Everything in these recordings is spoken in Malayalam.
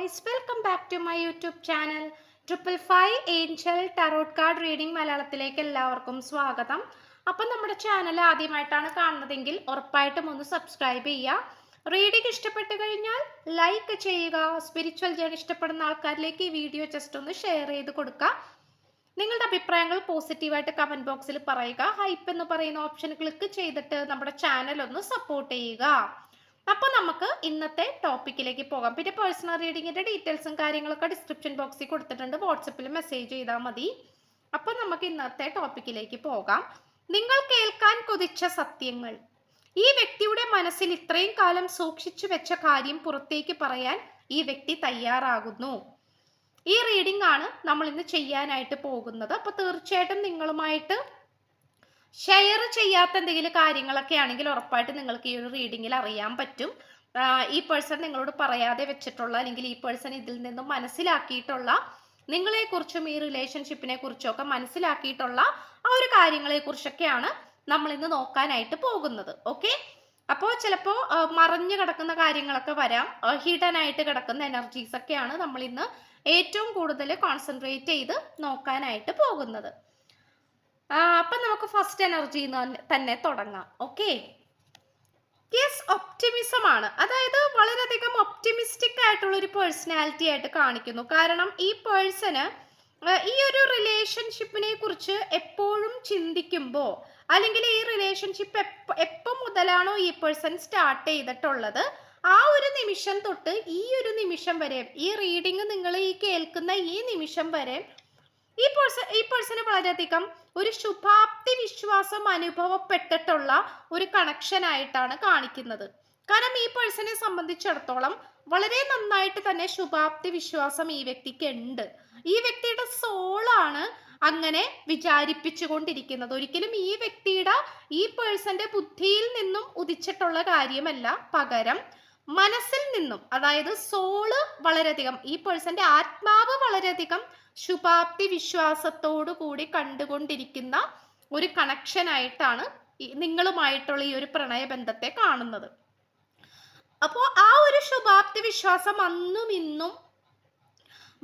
Guys, welcome back to my YouTube channel. 555 angel tarot card reading മലയാളത്തിലേക്ക് എല്ലാവർക്കും സ്വാഗതം. അപ്പം നമ്മുടെ ചാനൽ ആദ്യമായിട്ടാണ് കാണുന്നതെങ്കിൽ ഉറപ്പായിട്ടും ഒന്ന് സബ്സ്ക്രൈബ് ചെയ്യുക. റീഡിംഗ് ഇഷ്ടപ്പെട്ട് കഴിഞ്ഞാൽ ലൈക്ക് ചെയ്യുക. സ്പിരിച്വൽ ജേണി ഇഷ്ടപ്പെടുന്ന ആൾക്കാരിലേക്ക് ഈ വീഡിയോ ജസ്റ്റ് ഒന്ന് ഷെയർ ചെയ്ത് കൊടുക്കുക. നിങ്ങളുടെ അഭിപ്രായങ്ങൾ പോസിറ്റീവായിട്ട് കമന്റ് ബോക്സിൽ പറയുക. ഹൈപ്പ് എന്ന് പറയുന്ന ഓപ്ഷൻ ക്ലിക്ക് ചെയ്തിട്ട് നമ്മുടെ ചാനൽ ഒന്ന് സപ്പോർട്ട് ചെയ്യുക. അപ്പോൾ നമുക്ക് ഇന്നത്തെ ടോപ്പിക്കിലേക്ക് പോകാം. പിന്നെ പേഴ്സണൽ റീഡിങ്ങിന്റെ ഡീറ്റെയിൽസും കാര്യങ്ങളൊക്കെ ഡിസ്ക്രിപ്ഷൻ ബോക്സിൽ കൊടുത്തിട്ടുണ്ട്. വാട്സപ്പിൽ മെസ്സേജ് ചെയ്താൽ മതി. അപ്പോൾ നമുക്ക് ഇന്നത്തെ ടോപ്പിക്കിലേക്ക് പോകാം. നിങ്ങൾ കേൾക്കാൻ കൊതിച്ച സത്യങ്ങൾ. ഈ വ്യക്തിയുടെ മനസ്സിൽ ഇത്രയും കാലം സൂക്ഷിച്ചു വെച്ച കാര്യം പുറത്തേക്ക് പറയാൻ ഈ വ്യക്തി തയ്യാറാകുന്നു. ഈ റീഡിംഗ് ആണ് നമ്മൾ ഇന്ന് ചെയ്യാനായിട്ട് പോകുന്നത്. അപ്പോൾ തീർച്ചയായിട്ടും നിങ്ങളുമായിട്ട് ഷെയർ ചെയ്യാത്ത എന്തെങ്കിലും കാര്യങ്ങളൊക്കെ ആണെങ്കിൽ ഉറപ്പായിട്ട് നിങ്ങൾക്ക് ഈ ഒരു റീഡിങ്ങിൽ അറിയാൻ പറ്റും. ഈ പേഴ്സൺ നിങ്ങളോട് പറയാതെ വെച്ചിട്ടുള്ള അല്ലെങ്കിൽ ഈ പേഴ്സൺ ഇതിൽ നിന്നും മനസ്സിലാക്കിയിട്ടുള്ള നിങ്ങളെക്കുറിച്ചും ഈ റിലേഷൻഷിപ്പിനെ കുറിച്ചും ഒക്കെ മനസ്സിലാക്കിയിട്ടുള്ള ആ ഒരു കാര്യങ്ങളെ കുറിച്ചൊക്കെയാണ് നമ്മൾ ഇന്ന് നോക്കാനായിട്ട് പോകുന്നത്. ഓക്കെ, അപ്പോൾ ചിലപ്പോൾ മറഞ്ഞു കിടക്കുന്ന കാര്യങ്ങളൊക്കെ വരാം. ഹിഡൻ ആയിട്ട് കിടക്കുന്ന എനർജീസ് ഒക്കെയാണ് നമ്മൾ ഇന്ന് ഏറ്റവും കൂടുതൽ കോൺസെൻട്രേറ്റ് ചെയ്ത് നോക്കാനായിട്ട് പോകുന്നത്. അപ്പം നമുക്ക് ഫസ്റ്റ് എനർജി തന്നെ തുടങ്ങാം. ഓക്കെ, യെസ്, ഒപ്റ്റിമിസം ആണ്. അതായത് വളരെയധികം ഒപ്റ്റിമിസ്റ്റിക് ആയിട്ടുള്ള ഒരു പേഴ്സണാലിറ്റി ആയിട്ട് കാണിക്കുന്നു. കാരണം ഈ പേഴ്സണ് ഈ ഒരു റിലേഷൻഷിപ്പിനെ കുറിച്ച് എപ്പോഴും ചിന്തിക്കുമ്പോൾ അല്ലെങ്കിൽ ഈ റിലേഷൻഷിപ്പ് എപ്പോൾ മുതലാണോ ഈ പേഴ്സൺ സ്റ്റാർട്ട് ചെയ്തിട്ടുള്ളത് ആ ഒരു നിമിഷം തൊട്ട് ഈ ഒരു നിമിഷം വരെ, ഈ റീഡിങ് നിങ്ങൾ ഈ കേൾക്കുന്ന ഈ നിമിഷം വരെ ഈ പേഴ്സണ് വളരെയധികം ഒരു ശുഭാപ്തി വിശ്വാസം അനുഭവപ്പെട്ടിട്ടുള്ള ഒരു കണക്ഷൻ ആയിട്ടാണ് കാണിക്കുന്നത്. കാരണം ഈ പേഴ്സണെ സംബന്ധിച്ചിടത്തോളം വളരെ നന്നായിട്ട് തന്നെ ശുഭാപ്തി വിശ്വാസം ഈ വ്യക്തിക്ക് ഉണ്ട്. ഈ വ്യക്തിയുടെ സോളാണ് അങ്ങനെ വിചാരിപ്പിച്ചുകൊണ്ടിരിക്കുന്നത്. ഒരിക്കലും ഈ വ്യക്തിയുടെ ഈ പേഴ്സന്റെ ബുദ്ധിയിൽ നിന്നും ഉദിച്ചിട്ടുള്ള കാര്യമല്ല, പകരം മനസ്സിൽ നിന്നും, അതായത് സോള് വളരെയധികം, ഈ പേഴ്സന്റെ ആത്മാവ് വളരെയധികം ശുഭാപ്തി വിശ്വാസത്തോടു കൂടി കണ്ടുകൊണ്ടിരിക്കുന്ന ഒരു കണക്ഷൻ ആയിട്ടാണ് നിങ്ങളുമായിട്ടുള്ള ഈ ഒരു പ്രണയബന്ധത്തെ കാണുന്നത്. അപ്പോൾ ആ ഒരു ശുഭാപ്തി വിശ്വാസം അന്നും ഇന്നും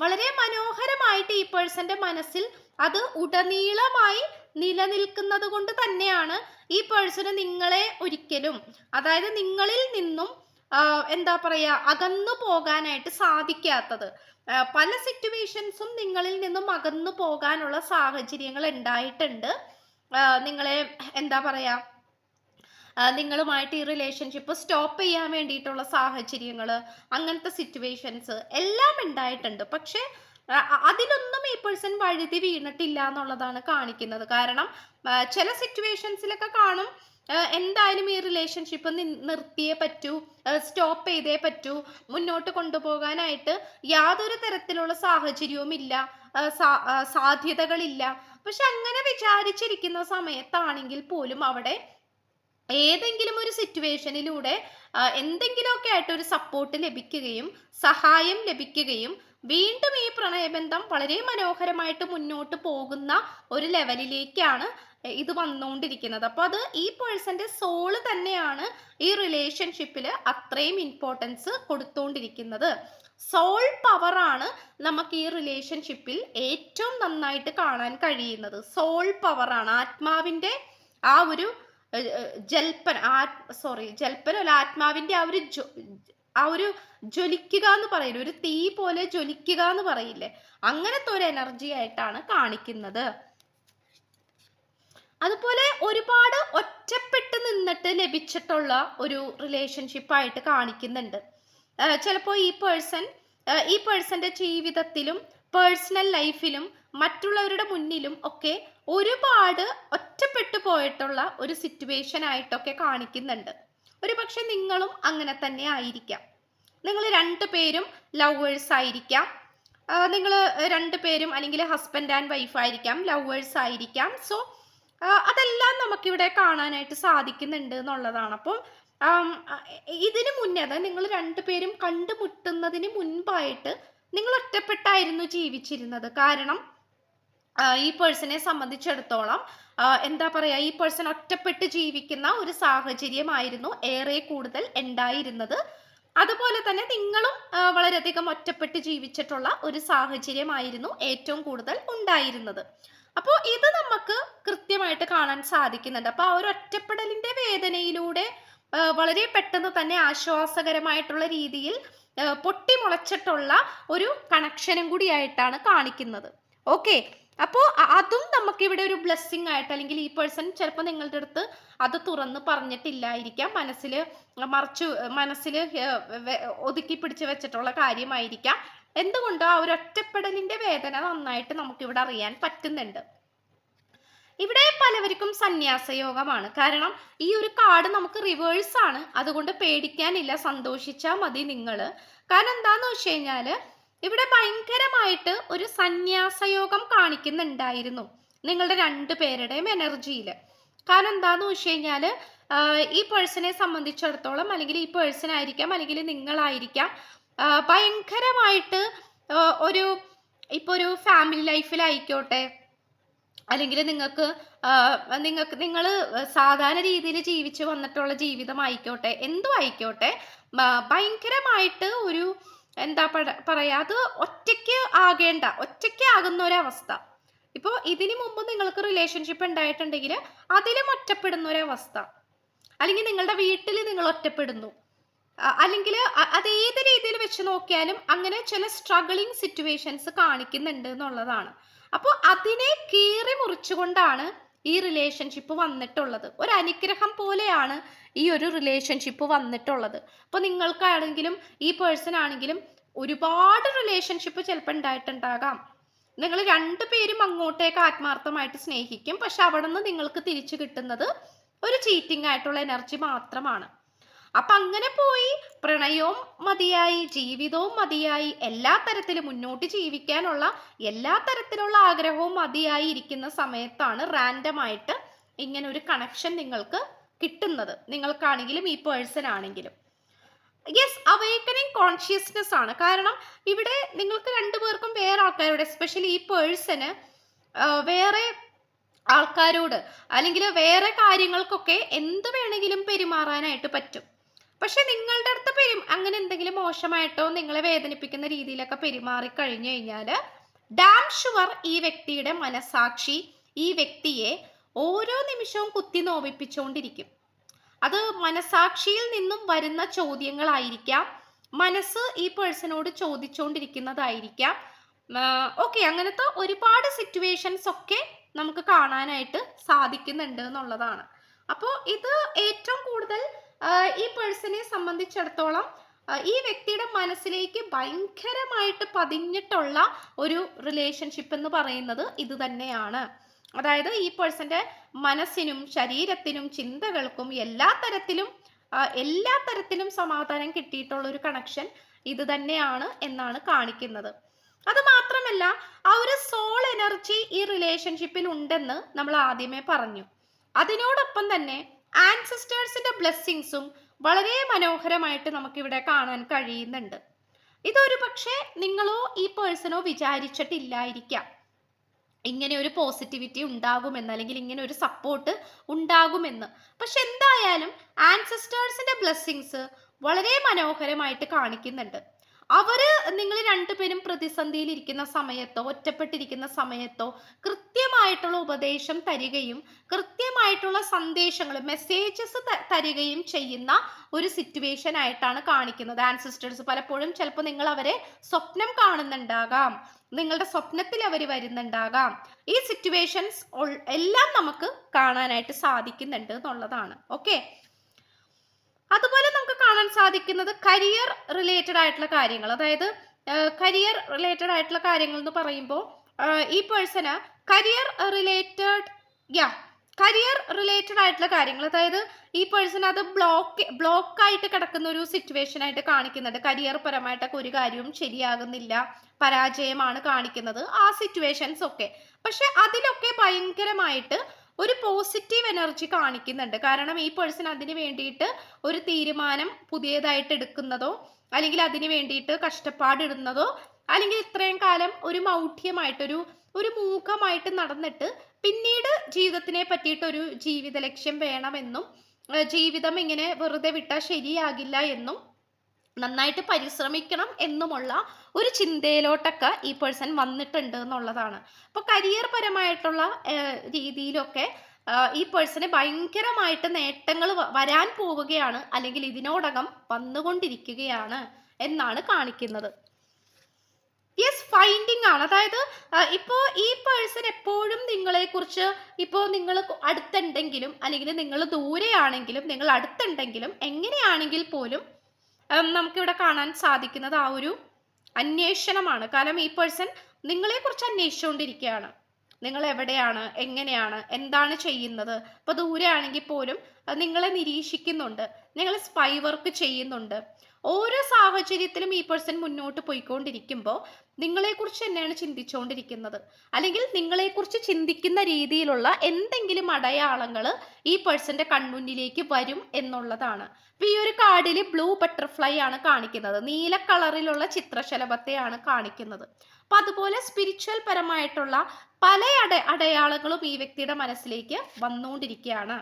വളരെ മനോഹരമായിട്ട് ഈ പേഴ്സന്റെ മനസ്സിൽ അത് ഉടനീളമായി നിലനിൽക്കുന്നത് കൊണ്ട് തന്നെയാണ് ഈ പേഴ്സണ് നിങ്ങളെ ഒരിക്കലും, അതായത് നിങ്ങളിൽ നിന്നും എന്താ പറയാ, അകന്നു പോകാനായിട്ട് സാധിക്കാത്തത്. പല സിറ്റുവേഷൻസും നിങ്ങളിൽ നിന്നും അകന്നു പോകാനുള്ള സാഹചര്യങ്ങൾ ഉണ്ടായിട്ടുണ്ട്. നിങ്ങളെ എന്താ പറയാ, നിങ്ങളുമായിട്ട് ഈ റിലേഷൻഷിപ്പ് സ്റ്റോപ്പ് ചെയ്യാൻ വേണ്ടിയിട്ടുള്ള സാഹചര്യങ്ങൾ, അങ്ങനത്തെ സിറ്റുവേഷൻസ് എല്ലാം ഉണ്ടായിട്ടുണ്ട്. പക്ഷെ അതിലൊന്നും ഈ പേഴ്സൺ വഴുതി വീണിട്ടില്ല എന്നുള്ളതാണ് കാണിക്കുന്നത്. കാരണം ചില സിറ്റുവേഷൻസിലൊക്കെ കാണും എന്തായാലും ഈ റിലേഷൻഷിപ്പ് നിർത്തിയേ പറ്റൂ, സ്റ്റോപ്പ് ചെയ്തേ പറ്റൂ, മുന്നോട്ട് കൊണ്ടുപോകാനായിട്ട് യാതൊരു തരത്തിലുള്ള സാഹചര്യവും ഇല്ല, സാധ്യതകളില്ല. പക്ഷെ അങ്ങനെ വിചാരിച്ചിരിക്കുന്ന സമയത്താണെങ്കിൽ പോലും അവിടെ ഏതെങ്കിലും ഒരു സിറ്റുവേഷനിലൂടെ എന്തെങ്കിലുമൊക്കെ ആയിട്ട് ഒരു സപ്പോർട്ട് ലഭിക്കുകയും സഹായം ലഭിക്കുകയും വീണ്ടും ഈ പ്രണയബന്ധം വളരെ മനോഹരമായിട്ട് മുന്നോട്ട് പോകുന്ന ഒരു ലെവലിലേക്കാണ് ഇത് വന്നുകൊണ്ടിരിക്കുന്നത്. അപ്പോൾ അത് ഈ പേഴ്സന്റെ സോള് തന്നെയാണ് ഈ റിലേഷൻഷിപ്പിൽ അത്രയും ഇമ്പോർട്ടൻസ് കൊടുത്തുകൊണ്ടിരിക്കുന്നത്. സോൾ പവറാണ് നമുക്ക് ഈ റിലേഷൻഷിപ്പിൽ ഏറ്റവും നന്നായിട്ട് കാണാൻ കഴിയുന്നത്. സോൾ പവറാണ്, ആത്മാവിൻ്റെ ആ ഒരു ജൽപ്പനല്ല, ആത്മാവിൻ്റെ ആ ഒരു ജ്വലിക്കുക എന്ന് പറയില്ലേ, ഒരു തീ പോലെ ജ്വലിക്കുക എന്ന് പറയില്ലേ, അങ്ങനത്തെ ഒരു എനർജി ആയിട്ടാണ് കാണിക്കുന്നത്. അതുപോലെ ഒരുപാട് ഒറ്റപ്പെട്ട് നിന്നിട്ട് ലഭിച്ചിട്ടുള്ള ഒരു റിലേഷൻഷിപ്പായിട്ട് കാണിക്കുന്നുണ്ട്. ചിലപ്പോൾ ഈ പേഴ്സന്റെ ജീവിതത്തിലും പേഴ്സണൽ ലൈഫിലും മറ്റുള്ളവരുടെ മുന്നിലും ഒക്കെ ഒരുപാട് ഒറ്റപ്പെട്ടു പോയിട്ടുള്ള ഒരു സിറ്റുവേഷൻ ആയിട്ടൊക്കെ കാണിക്കുന്നുണ്ട്. ഒരു പക്ഷെ നിങ്ങളും അങ്ങനെ തന്നെ ആയിരിക്കാം. നിങ്ങൾ രണ്ടുപേരും ലവേഴ്സ് ആയിരിക്കാം, നിങ്ങൾ രണ്ടുപേരും അല്ലെങ്കിൽ ഹസ്ബൻഡ് ആൻഡ് വൈഫ് ആയിരിക്കാം, ലവേഴ്സ് ആയിരിക്കാം. സോ അതെല്ലാം നമുക്കിവിടെ കാണാനായിട്ട് സാധിക്കുന്നുണ്ട് എന്നുള്ളതാണ്. അപ്പോൾ ഇതിനു മുന്നേ, അതായത് നിങ്ങൾ രണ്ടുപേരും കണ്ടുമുട്ടുന്നതിന് മുൻപായിട്ട് നിങ്ങൾ ഒറ്റപ്പെട്ടായിരുന്നു ജീവിച്ചിരുന്നത്. കാരണം ഈ പേഴ്സണെ സംബന്ധിച്ചിടത്തോളം എന്താ പറയാ, ഈ പേഴ്സൺ ഒറ്റപ്പെട്ട് ജീവിക്കുന്ന ഒരു സാഹചര്യമായിരുന്നു ഏറെ കൂടുതൽ ഉണ്ടായിരുന്നത്. അതുപോലെ തന്നെ നിങ്ങളും വളരെയധികം ഒറ്റപ്പെട്ട് ജീവിച്ചിട്ടുള്ള ഒരു സാഹചര്യമായിരുന്നു ഏറ്റവും കൂടുതൽ ഉണ്ടായിരുന്നത്. അപ്പോൾ ഇത് നമുക്ക് കൃത്യമായിട്ട് കാണാൻ സാധിക്കുന്നുണ്ട്. അപ്പോൾ ആ ഒരു ഒറ്റപ്പെടലിന്റെ വേദനയിലൂടെ വളരെ പെട്ടെന്ന് തന്നെ ആശ്വാസകരമായിട്ടുള്ള രീതിയിൽ പൊട്ടിമുളച്ചിട്ടുള്ള ഒരു കണക്ഷനും കൂടിയായിട്ടാണ് കാണിക്കുന്നത്. ഓക്കെ, അപ്പോൾ അതും നമുക്കിവിടെ ഒരു ബ്ലെസ്സിങ് ആയിട്ട്, അല്ലെങ്കിൽ ഈ പേഴ്സൺ ചിലപ്പോൾ നിങ്ങളുടെ അടുത്ത് അത് തുറന്ന് പറഞ്ഞിട്ടില്ലായിരിക്കാം, മനസ്സിൽ ഒതുക്കി പിടിച്ചു വെച്ചിട്ടുള്ള കാര്യമായിരിക്കാം. എന്തുകൊണ്ടോ ആ ഒരു ഒറ്റപ്പെടലിന്റെ വേദന നന്നായിട്ട് നമുക്കിവിടെ അറിയാൻ പറ്റുന്നുണ്ട്. ഇവിടെ പലവർക്കും സന്യാസയോഗമാണ്. കാരണം ഈ ഒരു കാർഡ് നമുക്ക് റിവേഴ്സ് ആണ്, അതുകൊണ്ട് പേടിക്കാനില്ല, സന്തോഷിച്ചാൽ മതി നിങ്ങൾ. കാരണം എന്താന്ന് വെച്ച് കഴിഞ്ഞാല് ഇവിടെ ഭയങ്കരമായിട്ട് ഒരു സന്യാസയോഗം കാണിക്കുന്നുണ്ടായിരുന്നു നിങ്ങളുടെ രണ്ടുപേരുടെയും എനർജിയിൽ. കാരണം എന്താന്ന് വെച്ച് കഴിഞ്ഞാല് ഈ പേഴ്സണെ സംബന്ധിച്ചിടത്തോളം, അല്ലെങ്കിൽ ഈ പേഴ്സൺ ആയിരിക്കാം, അല്ലെങ്കിൽ നിങ്ങളായിരിക്കാം, ഭയങ്കരമായിട്ട് ഒരു ഇപ്പോൾ ഒരു ഫാമിലി ലൈഫിലായിക്കോട്ടെ, അല്ലെങ്കിൽ നിങ്ങൾ സാധാരണ രീതിയിൽ ജീവിച്ചു വന്നിട്ടുള്ള ജീവിതമായിക്കോട്ടെ, എന്തും ആയിക്കോട്ടെ, ഭയങ്കരമായിട്ട് ഒരു എന്താ പറയാ, അത് ഒറ്റയ്ക്ക് ആകുന്ന ഒരവസ്ഥ. ഇപ്പോൾ ഇതിനു മുമ്പ് നിങ്ങൾക്ക് റിലേഷൻഷിപ്പ് ഉണ്ടായിട്ടുണ്ടെങ്കിൽ അതിലും ഒറ്റപ്പെടുന്ന ഒരവസ്ഥ, അല്ലെങ്കിൽ നിങ്ങളുടെ വീട്ടിൽ നിങ്ങൾ ഒറ്റപ്പെടുന്നു, അല്ലെങ്കിൽ അത് ഏത് രീതിയിൽ വെച്ച് നോക്കിയാലും അങ്ങനെ ചില സ്ട്രഗിളിങ് സിറ്റുവേഷൻസ് കാണിക്കുന്നുണ്ട് എന്നുള്ളതാണ്. അപ്പോൾ അതിനെ കീറി മുറിച്ചുകൊണ്ടാണ് ഈ റിലേഷൻഷിപ്പ് വന്നിട്ടുള്ളത്. ഒരു അനുഗ്രഹം പോലെയാണ് ഈ ഒരു റിലേഷൻഷിപ്പ് വന്നിട്ടുള്ളത്. അപ്പോൾ നിങ്ങൾക്കാണെങ്കിലും ഈ പേഴ്സൺ ആണെങ്കിലും ഒരുപാട് റിലേഷൻഷിപ്പ് ചിലപ്പോൾ ഉണ്ടായിട്ടുണ്ടാകാം. നിങ്ങൾ രണ്ടുപേരും അങ്ങോട്ടേക്ക് ആത്മാർത്ഥമായിട്ട് സ്നേഹിക്കും, പക്ഷെ അവിടെ നിന്ന് നിങ്ങൾക്ക് തിരിച്ചു കിട്ടുന്നത് ഒരു ചീറ്റിംഗ് ആയിട്ടുള്ള എനർജി മാത്രമാണ്. അപ്പൊ അങ്ങനെ പോയി പ്രണയവും മതിയായി, ജീവിതവും മതിയായി, എല്ലാ തരത്തിലും മുന്നോട്ട് ജീവിക്കാനുള്ള എല്ലാ തരത്തിലുള്ള ആഗ്രഹവും മതിയായി ഇരിക്കുന്ന സമയത്താണ് റാൻഡമായിട്ട് ഇങ്ങനെ ഒരു കണക്ഷൻ നിങ്ങൾക്ക് കിട്ടുന്നത്, നിങ്ങൾക്കാണെങ്കിലും ഈ പേഴ്സൺ ആണെങ്കിലും. യെസ്, അവേക്കനിങ് കോൺഷ്യസ്നെസ് ആണ്. കാരണം ഇവിടെ നിങ്ങൾക്ക് രണ്ടുപേർക്കും വേറെ ആൾക്കാരോട്, എസ്പെഷ്യലി ഈ പേഴ്സണ് വേറെ ആൾക്കാരോട് അല്ലെങ്കിൽ വേറെ കാര്യങ്ങൾക്കൊക്കെ എന്ത് വേണമെങ്കിലും പെരുമാറാനായിട്ട് പറ്റും. പക്ഷെ നിങ്ങളുടെ അടുത്ത് അങ്ങനെ എന്തെങ്കിലും മോശമായിട്ടോ നിങ്ങളെ വേദനിപ്പിക്കുന്ന രീതിയിലൊക്കെ പെരുമാറി കഴിഞ്ഞു കഴിഞ്ഞാൽ ഡാം ഷുവർ ഈ വ്യക്തിയുടെ മനസാക്ഷി ഈ വ്യക്തിയെ ഓരോ നിമിഷവും കുത്തി നോവിപ്പിച്ചുകൊണ്ടിരിക്കും. അത് മനസാക്ഷിയിൽ നിന്നും വരുന്ന ചോദ്യങ്ങളായിരിക്കാം, മനസ്സ് ഈ പേഴ്സണോട് ചോദിച്ചുകൊണ്ടിരിക്കുന്നതായിരിക്കാം. ഓക്കെ, അങ്ങനത്തെ ഒരുപാട് സിറ്റുവേഷൻസ് ഒക്കെ നമുക്ക് കാണാനായിട്ട് സാധിക്കുന്നുണ്ട് എന്നുള്ളതാണ്. അപ്പോൾ ഇത് ഏറ്റവും കൂടുതൽ ഈ പേഴ്സണെ സംബന്ധിച്ചിടത്തോളം ഈ വ്യക്തിയുടെ മനസ്സിലേക്ക് ഭയങ്കരമായിട്ട് പതിഞ്ഞിട്ടുള്ള ഒരു റിലേഷൻഷിപ്പ് എന്ന് പറയുന്നത് ഇത് തന്നെയാണ്. അതായത് ഈ പേഴ്സന്റെ മനസ്സിനും ശരീരത്തിനും ചിന്തകൾക്കും എല്ലാ തരത്തിലും സമാധാനം കിട്ടിയിട്ടുള്ള ഒരു കണക്ഷൻ ഇത് തന്നെയാണ് എന്നാണ് കാണിക്കുന്നത്. അത് മാത്രമല്ല, ആ ഒരു സോൾ എനർജി ഈ റിലേഷൻഷിപ്പിൽ ഉണ്ടെന്ന് നമ്മൾ ആദ്യമേ പറഞ്ഞു. അതിനോടൊപ്പം തന്നെ ആൻസിസ്റ്റേഴ്സിന്റെ ബ്ലെസ്സിങ്സും വളരെ മനോഹരമായിട്ട് നമുക്കിവിടെ കാണാൻ കഴിയുന്നുണ്ട്. ഇതൊരു പക്ഷേ നിങ്ങളോ ഈ പേഴ്സണോ വിചാരിച്ചിട്ടില്ലായിരിക്കാം ഇങ്ങനെ ഒരു പോസിറ്റിവിറ്റി ഉണ്ടാകുമെന്ന്, അല്ലെങ്കിൽ ഇങ്ങനെ ഒരു സപ്പോർട്ട് ഉണ്ടാകുമെന്ന്. പക്ഷെ എന്തായാലും ആൻസിസ്റ്റേഴ്സിന്റെ ബ്ലെസ്സിങ്സ് വളരെ മനോഹരമായിട്ട് കാണിക്കുന്നുണ്ട്. അവര് നിങ്ങൾ രണ്ടുപേരും പ്രതിസന്ധിയിൽ ഇരിക്കുന്ന സമയത്തോ ഒറ്റപ്പെട്ടിരിക്കുന്ന സമയത്തോ കൃത്യമായിട്ടുള്ള ഉപദേശം തരികയും കൃത്യമായിട്ടുള്ള സന്ദേശങ്ങൾ മെസ്സേജസ് തരികയും ചെയ്യുന്ന ഒരു സിറ്റുവേഷൻ ആയിട്ടാണ് കാണിക്കുന്നത്. ആൻസിസ്റ്റേഴ്സ് പലപ്പോഴും ചിലപ്പോൾ നിങ്ങൾ അവരെ സ്വപ്നം കാണുന്നുണ്ടാകാം, നിങ്ങളുടെ സ്വപ്നത്തിൽ അവർ വരുന്നുണ്ടാകാം. ഈ സിറ്റുവേഷൻസ് എല്ലാം നമുക്ക് കാണാനായിട്ട് സാധിക്കുന്നുണ്ട് എന്നുള്ളതാണ്. ഓക്കെ, അതുപോലെ നമുക്ക് കാണാൻ സാധിക്കുന്നത് കരിയർ റിലേറ്റഡ് ആയിട്ടുള്ള കാര്യങ്ങൾ. അതായത് കരിയർ റിലേറ്റഡ് ആയിട്ടുള്ള കാര്യങ്ങൾ എന്ന് പറയുമ്പോൾ ഈ പേഴ്സണ് കരിയർ റിലേറ്റഡ് ആയിട്ടുള്ള കാര്യങ്ങൾ, അതായത് ഈ പേഴ്സൺ അത് ബ്ലോക്കായിട്ട് കിടക്കുന്ന ഒരു സിറ്റുവേഷൻ ആയിട്ട് കാണിക്കുന്നുണ്ട്. കരിയർ പരമായിട്ടൊക്കെ ഒരു കാര്യവും ശരിയാകുന്നില്ല, പരാജയമാണ് കാണിക്കുന്നത് ആ സിറ്റുവേഷൻസ് ഒക്കെ. പക്ഷെ അതിലൊക്കെ ഭയങ്കരമായിട്ട് ഒരു പോസിറ്റീവ് എനർജി കാണിക്കുന്നുണ്ട്. കാരണം ഈ പേഴ്സൺ അതിന് വേണ്ടിയിട്ട് ഒരു തീരുമാനം പുതിയതായിട്ട് എടുക്കുന്നതോ അല്ലെങ്കിൽ അതിന് വേണ്ടിയിട്ട് കഷ്ടപ്പാടിടുന്നതോ അല്ലെങ്കിൽ ഇത്രയും കാലം ഒരു മൗഢ്യമായിട്ടൊരു മൂകമായിട്ട് നടന്നിട്ട് പിന്നീട് ജീവിതത്തിനെ പറ്റിയിട്ട് ഒരു ജീവിത ലക്ഷ്യം വേണമെന്നും ജീവിതം ഇങ്ങനെ വെറുതെ വിട്ടാൽ ശരിയാകില്ല എന്നും നന്നായിട്ട് പരിശ്രമിക്കണം എന്നുമുള്ള ഒരു ചിന്തയിലോട്ടൊക്കെ ഈ പേഴ്സൺ വന്നിട്ടുണ്ട് എന്നുള്ളതാണ്. അപ്പോൾ കരിയർ പരമായിട്ടുള്ള രീതിയിലൊക്കെ ഈ പേഴ്സണ് ഭയങ്കരമായിട്ട് നേട്ടങ്ങൾ വരാൻ പോവുകയാണ്, അല്ലെങ്കിൽ ഇതിനോടകം വന്നുകൊണ്ടിരിക്കുകയാണ് എന്നാണ് കാണിക്കുന്നത്. യെസ്, ഫൈൻഡിങ് ആണ്. അതായത് ഇപ്പോൾ ഈ പേഴ്സൺ എപ്പോഴും നിങ്ങളെക്കുറിച്ച്, ഇപ്പോൾ നിങ്ങൾ അടുത്തുണ്ടെങ്കിലും അല്ലെങ്കിൽ നിങ്ങൾ ദൂരെയാണെങ്കിലും നിങ്ങൾ അടുത്തുണ്ടെങ്കിലും എങ്ങനെയാണെങ്കിൽ പോലും നമുക്കിവിടെ കാണാൻ സാധിക്കുന്നത് ആ ഒരു അന്വേഷണമാണ്. കാരണം ഈ പേഴ്സൺ നിങ്ങളെക്കുറിച്ച് അന്വേഷിച്ചുകൊണ്ടിരിക്കുകയാണ്. നിങ്ങൾ എവിടെയാണ്, എങ്ങനെയാണ്, എന്താണ് ചെയ്യുന്നത്. ഇപ്പോൾ ദൂരെ ആണെങ്കിൽ പോലും നിങ്ങളെ നിരീക്ഷിക്കുന്നുണ്ട്, നിങ്ങൾ സ്പൈ വർക്ക് ചെയ്യുന്നുണ്ട്. ഓരോ സാഹചര്യത്തിലും ഈ പേഴ്സൺ മുന്നോട്ട് പോയിക്കൊണ്ടിരിക്കുമ്പോൾ നിങ്ങളെക്കുറിച്ച് തന്നെയാണ് ചിന്തിച്ചുകൊണ്ടിരിക്കുന്നത്, അല്ലെങ്കിൽ നിങ്ങളെക്കുറിച്ച് ചിന്തിക്കുന്ന രീതിയിലുള്ള എന്തെങ്കിലും അടയാളങ്ങൾ ഈ പേഴ്സന്റെ കൺമുന്നിലേക്ക് വരും എന്നുള്ളതാണ്. അപ്പൊ ഈ ഒരു കാർഡിൽ ബ്ലൂ ബട്ടർഫ്ലൈ ആണ് കാണിക്കുന്നത്, നീല കളറിലുള്ള ചിത്രശലഭത്തെയാണ് കാണിക്കുന്നത്. അപ്പൊ അതുപോലെ സ്പിരിച്വൽ പരമായിട്ടുള്ള പല അടയാളങ്ങളും ഈ വ്യക്തിയുടെ മനസ്സിലേക്ക് വന്നുകൊണ്ടിരിക്കുകയാണ്.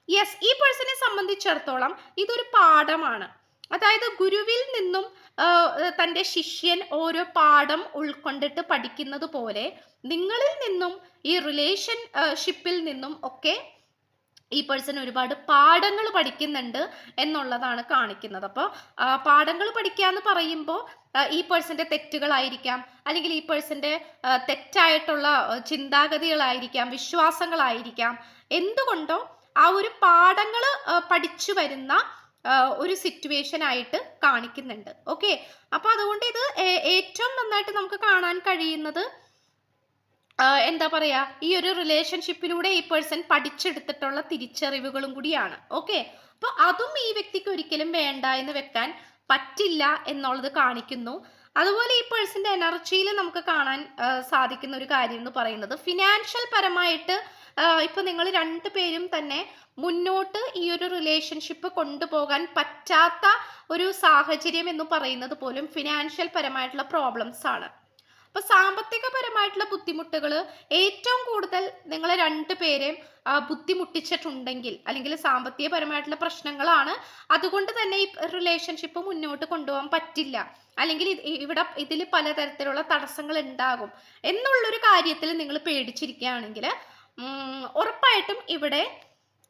യെസ്, ഈ പേഴ്സണെ സംബന്ധിച്ചിടത്തോളം ഇതൊരു പാഠമാണ്. അതായത് ഗുരുവിൽ നിന്നും തൻ്റെ ശിഷ്യൻ ഓരോ പാഠം ഉൾക്കൊണ്ടിട്ട് പഠിക്കുന്നത് പോലെ നിങ്ങളിൽ നിന്നും ഈ റിലേഷൻഷിപ്പിൽ നിന്നും ഒക്കെ ഈ പേഴ്സൺ ഒരുപാട് പാഠങ്ങൾ പഠിക്കുന്നുണ്ട് എന്നുള്ളതാണ് കാണിക്കുന്നത്. അപ്പോൾ പാഠങ്ങൾ പഠിക്കുക എന്ന് പറയുമ്പോൾ ഈ പേഴ്സന്റെ തെറ്റുകളായിരിക്കാം, അല്ലെങ്കിൽ ഈ പേഴ്സന്റെ തെറ്റായിട്ടുള്ള ചിന്താഗതികളായിരിക്കാം, വിശ്വാസങ്ങളായിരിക്കാം. എന്തുകൊണ്ടോ ആ ഒരു പാഠങ്ങൾ പഠിച്ചു വരുന്ന ഒരു സിറ്റുവേഷൻ ആയിട്ട് കാണിക്കുന്നുണ്ട്. ഓക്കെ, അപ്പൊ അതുകൊണ്ട് ഇത് ഏറ്റവും നന്നായിട്ട് നമുക്ക് കാണാൻ കഴിയുന്നത് എന്താ പറയാ, ഈ ഒരു റിലേഷൻഷിപ്പിലൂടെ ഈ പേഴ്സൺ പഠിച്ചെടുത്തിട്ടുള്ള തിരിച്ചറിവുകളും കൂടിയാണ്. ഓക്കെ, അപ്പൊ അതും ഈ വ്യക്തിക്ക് ഒരിക്കലും വേണ്ട എന്ന് വെക്കാൻ പറ്റില്ല എന്നുള്ളത് കാണിക്കുന്നു. അതുപോലെ ഈ പേഴ്സന്റെ എനർജിയിൽ നമുക്ക് കാണാൻ സാധിക്കുന്ന ഒരു കാര്യം എന്ന് പറയുന്നത് ഫിനാൻഷ്യൽ പരമായിട്ട് ഇപ്പൊ നിങ്ങൾ രണ്ടുപേരും തന്നെ മുന്നോട്ട് ഈ ഒരു റിലേഷൻഷിപ്പ് കൊണ്ടുപോകാൻ പറ്റാത്ത ഒരു സാഹചര്യം എന്ന് പറയുന്നത് പോലും ഫിനാൻഷ്യൽ പരമായിട്ടുള്ള പ്രോബ്ലംസ് ആണ്. അപ്പൊ സാമ്പത്തികപരമായിട്ടുള്ള ബുദ്ധിമുട്ടുകൾ ഏറ്റവും കൂടുതൽ നിങ്ങളെ രണ്ടുപേരെയും ബുദ്ധിമുട്ടിച്ചിട്ടുണ്ടെങ്കിൽ, അല്ലെങ്കിൽ സാമ്പത്തികപരമായിട്ടുള്ള പ്രശ്നങ്ങളാണ്, അതുകൊണ്ട് തന്നെ ഈ റിലേഷൻഷിപ്പ് മുന്നോട്ട് കൊണ്ടുപോകാൻ പറ്റില്ല, അല്ലെങ്കിൽ ഇതിൽ പലതരത്തിലുള്ള തടസ്സങ്ങൾ ഉണ്ടാകും എന്നുള്ളൊരു കാര്യത്തിൽ നിങ്ങൾ പേടിച്ചിരിക്കുകയാണെങ്കിൽ ഉറപ്പായിട്ടും ഇവിടെ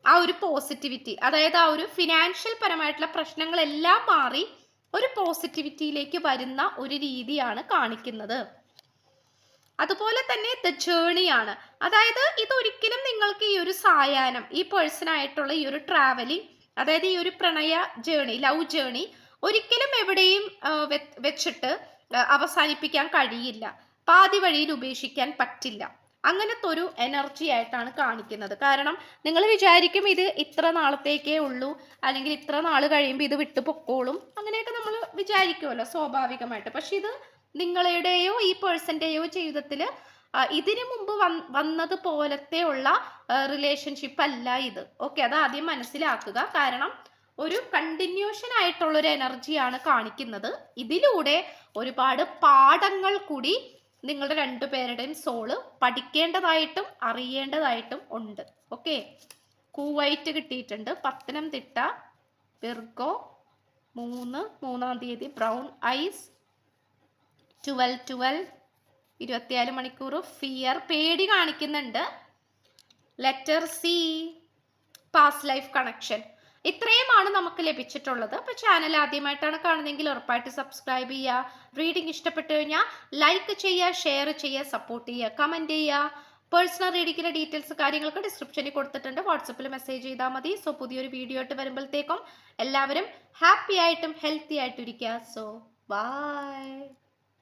ആ ഒരു പോസിറ്റിവിറ്റി, അതായത് ആ ഒരു ഫിനാൻഷ്യൽ പരമായിട്ടുള്ള പ്രശ്നങ്ങളെല്ലാം മാറി ഒരു പോസിറ്റിവിറ്റിയിലേക്ക് വരുന്ന ഒരു രീതിയാണ് കാണിക്കുന്നത്. അതുപോലെ തന്നെ ദ ജേണിയാണ്. അതായത് ഇതൊരിക്കലും നിങ്ങൾക്ക് ഈ ഒരു സായാഹ്നം, ഈ പേഴ്സണായിട്ടുള്ള ഈ ഒരു ട്രാവലിംഗ്, അതായത് ഈ ഒരു പ്രണയ ജേണി, ലവ് ജേണി ഒരിക്കലും എവിടെയും വെച്ചിട്ട് അവസാനിപ്പിക്കാൻ കഴിയില്ല, പാതി വഴിയിൽ ഉപേക്ഷിക്കാൻ പറ്റില്ല. അങ്ങനത്തെ ഒരു എനർജി ആയിട്ടാണ് കാണിക്കുന്നത്. കാരണം നിങ്ങൾ വിചാരിക്കും ഇത് ഇത്ര നാളത്തേക്കേ ഉള്ളൂ, അല്ലെങ്കിൽ ഇത്ര നാൾ കഴിയുമ്പോൾ ഇത് വിട്ടു പൊക്കോളും, അങ്ങനെയൊക്കെ നമ്മൾ വിചാരിക്കുമല്ലോ സ്വാഭാവികമായിട്ട്. പക്ഷെ ഇത് നിങ്ങളുടെയോ ഈ പേഴ്സന്റെയോ ജീവിതത്തിൽ ഇതിനു മുമ്പ് വന്നതുപോലത്തെ ഉള്ള റിലേഷൻഷിപ്പ് അല്ല ഇത്. ഓക്കെ, അത് ആദ്യം മനസ്സിലാക്കുക. കാരണം ഒരു കണ്ടിന്യൂഷൻ ആയിട്ടുള്ള ഒരു എനർജിയാണ് കാണിക്കുന്നത്. ഇതിലൂടെ ഒരുപാട് പാഠങ്ങൾ കൂടി നിങ്ങളുടെ രണ്ടുപേരുടെയും സോള് പഠിക്കേണ്ടതായിട്ടും അറിയേണ്ടതായിട്ടും ഉണ്ട്. ഓക്കെ, കൂവൈറ്റ് കിട്ടിയിട്ടുണ്ട്, പത്തനംതിട്ട, വിർഗോ, 3-3 തീയതി, ബ്രൗൺ ഐസ്, 12-12, 24 മണിക്കൂർ, ഫിയർ, പേടി കാണിക്കുന്നുണ്ട്, letter C, past life connection. ഇത്രയുമാണ് നമുക്ക് ലഭിച്ചിട്ടുള്ളത്. അപ്പോൾ ചാനൽ ആദ്യമായിട്ടാണ് കാണുന്നതെങ്കിൽ ഉറപ്പായിട്ട് സബ്സ്ക്രൈബ് ചെയ്യുക. റീഡിംഗ് ഇഷ്ടപ്പെട്ടു കഴിഞ്ഞാൽ ലൈക്ക് ചെയ്യുക, ഷെയർ ചെയ്യുക, സപ്പോർട്ട് ചെയ്യുക, കമൻറ്റ് ചെയ്യുക. പേഴ്സണൽ റീഡിങ്ങിൻ്റെ ഡീറ്റെയിൽസ് കാര്യങ്ങൾക്ക് ഡിസ്ക്രിപ്ഷനിൽ കൊടുത്തിട്ടുണ്ട്, വാട്സപ്പിൽ മെസ്സേജ് ചെയ്താൽ മതി. സോ പുതിയൊരു വീഡിയോ ആയിട്ട് വരുമ്പോഴത്തേക്കും എല്ലാവരും ഹാപ്പി ആയിട്ടും ഹെൽത്തി ആയിട്ടും ഇരിക്കുക. So by.